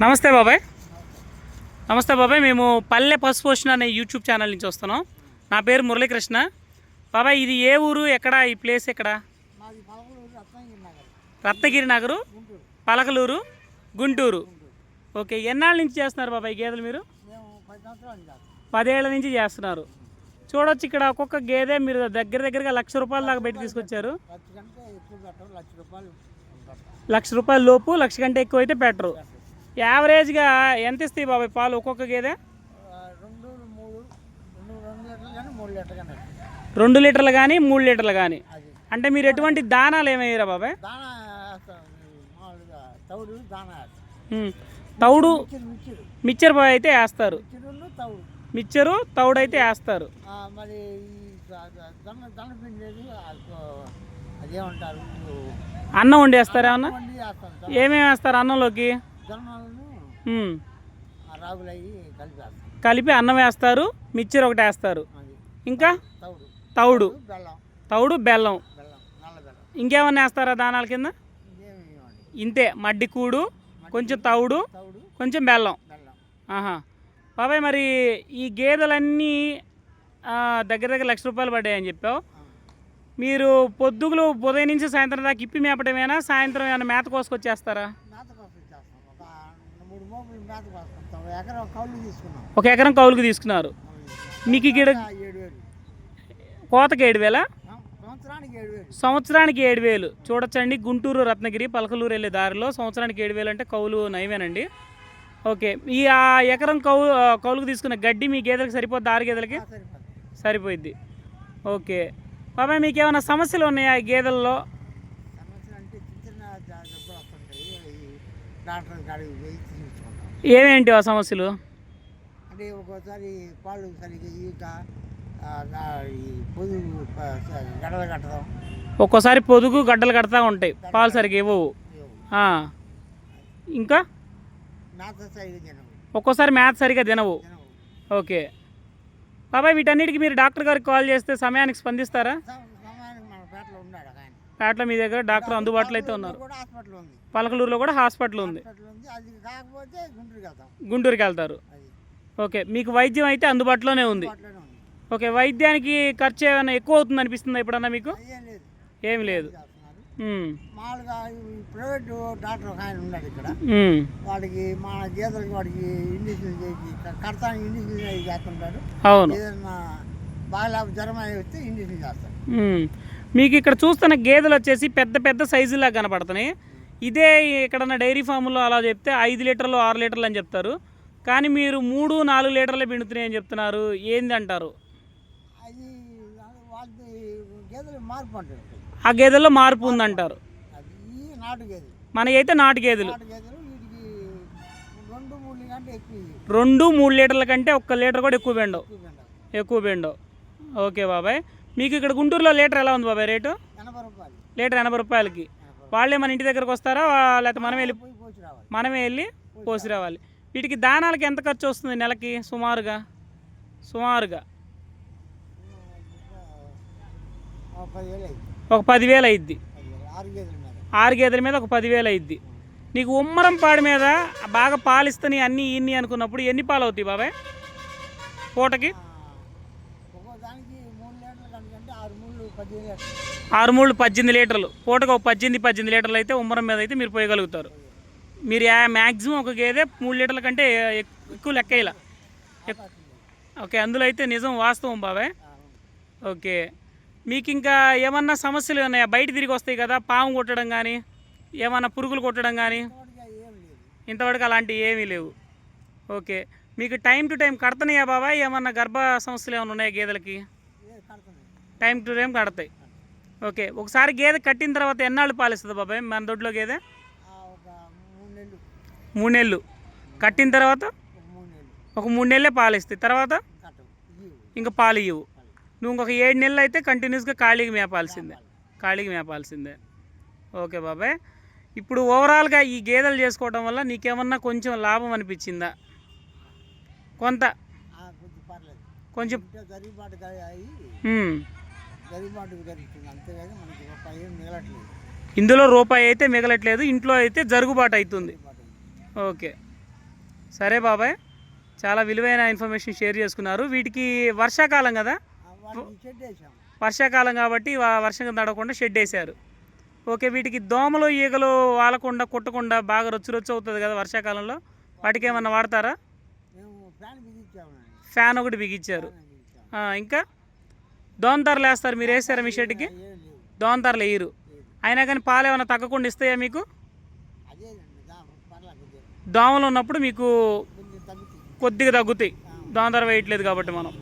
నమస్తే బాబాయ్. నమస్తే బాబాయ్. మేము పల్లె పశు పోషణ అనే యూట్యూబ్ ఛానల్ నుంచి వస్తున్నాం. నా పేరు మురళీకృష్ణ. బాబాయ్, ఇది ఏ ఊరు, ఎక్కడ, ఈ ప్లేస్ ఎక్కడ? రత్నగిరి నగరు, పలకలూరు, గుంటూరు. ఓకే, ఎన్నాళ్ళ నుంచి చేస్తున్నారు బాబాయ్ గేదెలు మీరు? 10 ఏళ్ల నుంచి చేస్తున్నారు. చూడొచ్చు, ఇక్కడ ఒక్కొక్క గేదె మీరు దగ్గరగా ₹1,00,000 దాకా పెట్టి తీసుకొచ్చారు. ₹1,00,000 లోపు, 1,00,000 కంటే ఎక్కువ అయితే పెట్టరు. యావరేజ్గా ఎంత ఇస్తాయి బాబాయ్ పాలు ఒక్కొక్క గేదె? 2 లీటర్లు కానీ 3 లీటర్లు కానీ. అంటే మీరు ఎటువంటి దానాలు ఏమయ్యారా బాబాయ్? తౌడు మిక్చర్ అయితే వేస్తారు, మిక్చరు తౌడు అయితే వేస్తారు. అన్నం వండేస్తారా? ఏమన్నా ఏమేమి వేస్తారు అన్నంలోకి? కలిపి అన్నం వేస్తారు, మిక్చర్ ఒకటి వేస్తారు, ఇంకా తౌడు బెల్లం. ఇంకేమన్నా వేస్తారా దానాల కింద? ఇంతే, మడ్డి కూడు, కొంచెం తౌడు, కొంచెం బెల్లం. ఆహా బాబాయ్, మరి ఈ గేదెలన్నీ దగ్గర ₹1,00,000 పడ్డాయని చెప్పావు. మీరు ఉదయం నుంచి సాయంత్రం దాకా ఇప్పి మేపటమేనా? సాయంత్రం ఏమైనా మేత కోసుకొచ్చేస్తారా? ఒక ఎకరం కౌలుకి తీసుకున్నారు. మీకు ఇక్కడ కోతకి 7,000, సంవత్సరానికి 7,000. చూడొచ్చండి, గుంటూరు రత్నగిరి పలకలూరు వెళ్ళే దారిలో సంవత్సరానికి 7,000 అంటే కౌలు నయమేనండి. ఓకే, ఈ ఎకరం కౌలుకు తీసుకున్న గడ్డి మీ గేదెలకు సరిపోద్ది? 6 గేదెలకి సరిపోయిద్ది. ఓకే బాబాయ్, మీకు ఏమైనా సమస్యలు ఉన్నాయా ఈ గేదెల్లో? ఏమేంటి ఆ సమస్యలు? అంటే ఒక్కోసారి పాలు సరిగ్గా ఈక, పొదుగు గడ్డలు కట్టడం, ఒక్కోసారి పొదుగు గడ్డలు కడతా ఉంటాయి, పాలు సరిగ్గా ఇవ్వవు. ఇంకా ఒక్కోసారి మేత సరిగ్గా తినవు. ఓకే బాబాయ్, వీటన్నిటికీ మీరు డాక్టర్ గారికి కాల్ చేస్తే సమయానికి స్పందిస్తారా? పేటలో మీ దగ్గర డాక్టర్ అందుబాటులో అయితే ఉన్నారు. పలకలూరులో కూడా హాస్పిటల్ ఉంది. గుంటూరుకి వెళ్తారు. ఓకే, మీకు వైద్యం అయితే అందుబాటులోనే ఉంది. ఓకే, వైద్యానికి ఖర్చు ఏమైనా ఎక్కువ అవుతుంది అనిపిస్తుందా ఎప్పుడన్నా మీకు? ఏమి లేదు. మామూలుగా ప్రైవేట్ డాక్టర్ ఒక ఆయన ఉన్నాడు ఇక్కడ, వాడికి మన గేదెలకి వాడికి ఇంజక్షన్ చేసి కడతానికి ఇంజక్షన్ చేస్తుంటాడు. అవును, ఏదన్నా బాగా జ్వరం అయి వస్తే ఇంజక్షన్ చేస్తాడు. మీకు ఇక్కడ చూస్తున్న గేదెలు వచ్చేసి పెద్ద పెద్ద సైజులా కనపడుతున్నాయి. ఇదే ఎక్కడన్నా డైరీ ఫామ్లో అలా చెప్తే 5 లీటర్లు 6 లీటర్లు అని చెప్తారు, కానీ మీరు 3-4 లీటర్లే పిండుతున్నాయి అని చెప్తున్నారు. ఏంది అంటారు? అది వాళ్ళది గేదెలు మార్పు అంటారు. ఆ గేదెల్లో మార్పు ఉందంటారు. మనకి అయితే నాటు గేదెలు 2-3 లీటర్ల కంటే 1 లీటర్ కూడా ఎక్కువ బెండవు. ఓకే బాబాయ్, మీకు ఇక్కడ గుంటూరులో లీటర్ ఎలా ఉంది బాబాయ్ రేటు? లీటర్ ₹80. వాళ్ళే మన ఇంటి దగ్గరకు వస్తారా, లేకపోతే మనమే వెళ్ళి పోసి రావాలి? వీటికి దానాలకి ఎంత ఖర్చు వస్తుంది నెలకి సుమారుగా? ఒక 10,000 అయింది. 6 గేదెల మీద ఒక 10,000 అయింది. నీకు ఉమ్మరం పాడి మీద బాగా పాలిస్తాయి అన్నీ ఇన్ని అనుకున్నప్పుడు ఎన్ని పాలు అవుతాయి బాబాయ్ పూటకి? 6 మూళ్ళు 18 లీటర్లు. పూటకు ఒక 18 లీటర్లు అయితే ఉమ్మరం మీద అయితే మీరు పోయగలుగుతారు. మీరు మ్యాక్సిమం ఒక గేదె 3 లీటర్ల కంటే ఎక్కువ లెక్కయ్యలా. ఓకే, అందులో అయితే నిజం వాస్తవం బాబాయ్. ఓకే, మీకు ఇంకా ఏమన్నా సమస్యలు ఉన్నాయా? బయట తిరిగి వస్తాయి కదా, పాము కొట్టడం కానీ, ఏమన్నా పురుగులు కొట్టడం కానీ? ఇంతవరకు అలాంటివి ఏమీ లేవు. ఓకే, మీకు టైం టు టైం కడతాయా బాబాయ్? ఏమన్నా గర్భ సమస్యలు ఏమైనా ఉన్నాయా గేదెలకి? టైం టు టైం కడతాయి. ఓకే, ఒకసారి గేదె కట్టిన తర్వాత ఎన్నాళ్ళు పాలిస్తుంది బాబాయ్ మన దొడ్లో గేదె? 3 నెలలు. కట్టిన తర్వాత ఒక 3 నెలలే పాలిస్తాయి, తర్వాత ఇంకా పాలు ఇవ్వు. నువ్వు ఇంకొక 7 నెలలు అయితే కంటిన్యూస్గా ఖాళీకి మేపాల్సిందే. ఓకే బాబాయ్, ఇప్పుడు ఓవరాల్గా ఈ గేదెలు చేసుకోవడం వల్ల నీకేమన్నా కొంచెం లాభం అనిపించిందా? కొంచెం ఇందులో రూపాయి అయితే మిగలట్లేదు, ఇంట్లో అయితే జరుగుబాటు అవుతుంది. ఓకే, సరే బాబాయ్, చాలా విలువైన ఇన్ఫర్మేషన్ షేర్ చేసుకున్నారు. వీటికి వర్షాకాలం కదా, వాటికి షెడ్ వేసాం. వర్షాకాలం కాబట్టి వర్షం తడవకుండా షెడ్ వేసారు. ఓకే, వీటికి దోమలు ఈగలు వాలకుండా కుట్టకుండా బాగా రొచ్చు రొచ్చు అవుతుంది కదా వర్షాకాలంలో, వాటికి ఏమన్నా వాడతారా? మేము ఫ్యాన్ బిగించామండి. ఫ్యాన్ ఒకటి బిగించారు. ఇంకా దోమతరలు వేస్తారు, మీరు వేసారా మీ షెడ్కి? ఏం లేవు. దోమతరలు వేయరు, అయినా కానీ పాలు ఏమైనా తగ్గకుండా ఇస్తాయా మీకు? అదేనండి పర్లేదు దోమలు ఉన్నప్పుడు మీకు కొంచెం తగ్గుతుంది. కొద్దిగా తగ్గుతాయి, దోమతర వేయట్లేదు కాబట్టి మనం.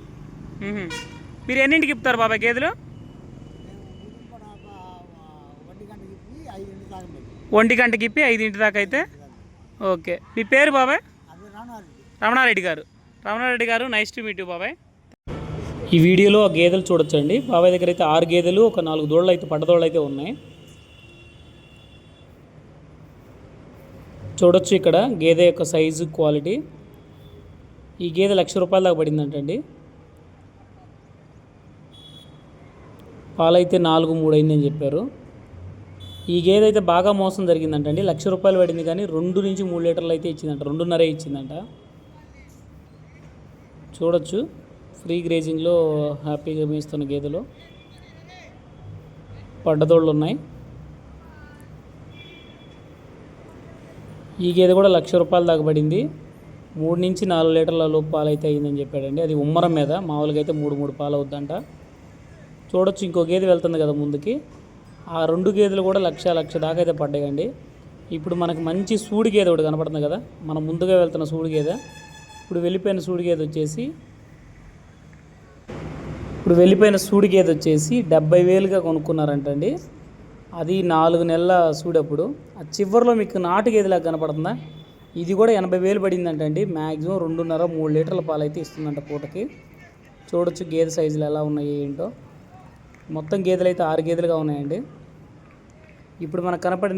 మీరు ఎన్నింటికి ఇప్పుతారు బాబాయ్ గేదెలు? మేము ఉదయం పూట 1 గంటకి ఇప్పి 5 దాకా పెట్టి 1 గంటకి ఇప్పి 5 దాకా అయితే. ఓకే, మీ పేరు బాబాయ్? అది రానారెడ్డి. రమణారెడ్డి గారు. రమణారెడ్డి గారు, నైస్ టు మీట్ యూ బాబాయ్. ఈ వీడియోలో ఆ గేదెలు చూడొచ్చండి. బాబాయ్ దగ్గర అయితే 6 గేదెలు, ఒక 4 దూడలు అయితే పడ్డదోళ్ళు అయితే ఉన్నాయి. చూడొచ్చు ఇక్కడ గేదె యొక్క సైజు, క్వాలిటీ. ఈ గేదె ₹1,00,000 దాకా పడిందంటండి. పాలైతే 4-3 అయిందని చెప్పారు. ఈ గేదె అయితే బాగా మోసం జరిగిందంటండి. ₹1,00,000 పడింది కానీ 2 నుంచి 3 లీటర్లు అయితే ఇచ్చిందంట, 2.5 ఇచ్చిందంట. చూడొచ్చు ఫ్రీ గ్రేజింగ్లో హ్యాపీగా మేస్తున్న గేదెలు, పడ్డదోళ్ళు ఉన్నాయి. ఈ గేదె కూడా ₹1,00,000 దాకా పడింది. 3 నుంచి 4 లీటర్ల లోపు పాలు అయితే అయిందని చెప్పాడండి. అది ఉమ్మరం మీద, మామూలుగా అయితే 3 పాలు అవుద్దంట. చూడొచ్చు ఇంకో గేదె వెళ్తుంది కదా ముందుకి, ఆ 2 గేదెలు కూడా లక్ష దాకా అయితే పడ్డాయండి. ఇప్పుడు మనకు మంచి సూడి గేదె ఒకటి కనపడుతుంది కదా, మనం ముందుగా వెళ్తున్న సూడి గేదె. ఇప్పుడు వెళ్ళిపోయిన సూడి గేదె వచ్చేసి 70,000గా కొనుక్కున్నారంటండి. అది 4 నెలల సూడప్పుడు. ఆ చివరిలో మీకు నాటు గేదెలాగా కనపడుతుందా, ఇది కూడా 80,000 పడిందంటండి. మ్యాక్సిమం 2.5-3 లీటర్ల పాలు అయితే ఇస్తుందంట పూటకి. చూడొచ్చు గేదె సైజులు ఎలా ఉన్నాయి ఏంటో. మొత్తం గేదెలు అయితే 6 గేదెలుగా ఉన్నాయండి. ఇప్పుడు మనకు కనపడిన